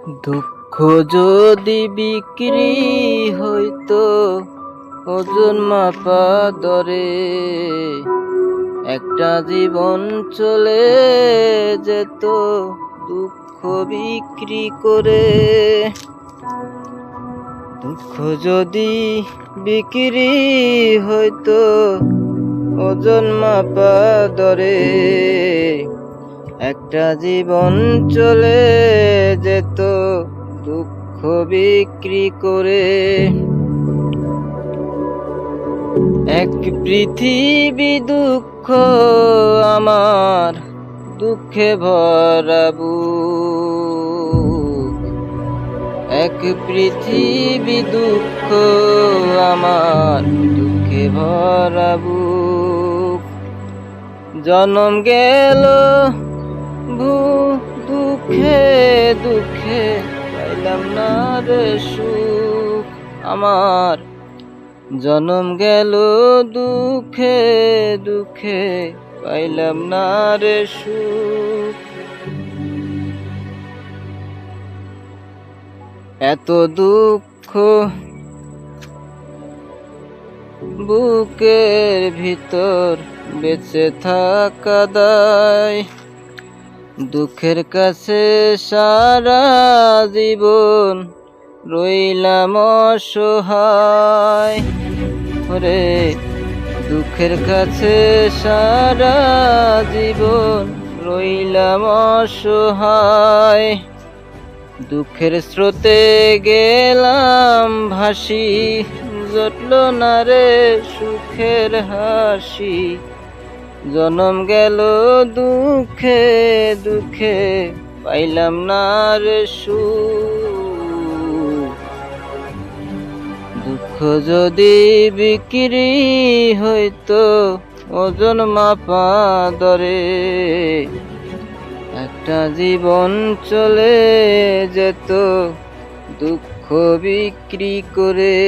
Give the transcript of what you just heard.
দুঃখ যদি বিক্রি হইতো ওজন মাপা দরে, একটা জীবন চলে যেত দুঃখ বিক্রি করে। দুঃখ যদি বিক্রি হইতো ওজন মাপা দরে, একটা জীবন চলে যেত দুঃখ বিক্রি করে। এক পৃথিবী দুঃখ আমার, দুঃখে ভরা বুক। এক পৃথিবী দুঃখ আমার, দুঃখে ভরা বুক। জনম গেল দুঃখে দুঃখে, পাইলাম না রে সুখ আমার। জনম গেল দুঃখে দুঃখে, পাইলাম না রে সুখ। এত দুঃখ বুকের ভিতর বেঁচে থাকা দায়, দুঃখের কাছে সারা জীবন রইলাম অসহায়। ওরে দুঃখের কাছে সারা জীবন রইলাম অসহায়। দুঃখের স্রোতে গেলাম ভাসি, জুটল না রে সুখের হাসি। জনম গেল দুঃখে দুঃখে, পাইলাম না রে সুখ। দুঃখ যদি বিক্রি হইতো ওজন মাপা দরে, একটা জীবন চলে যেত দুঃখ বিক্রি করে।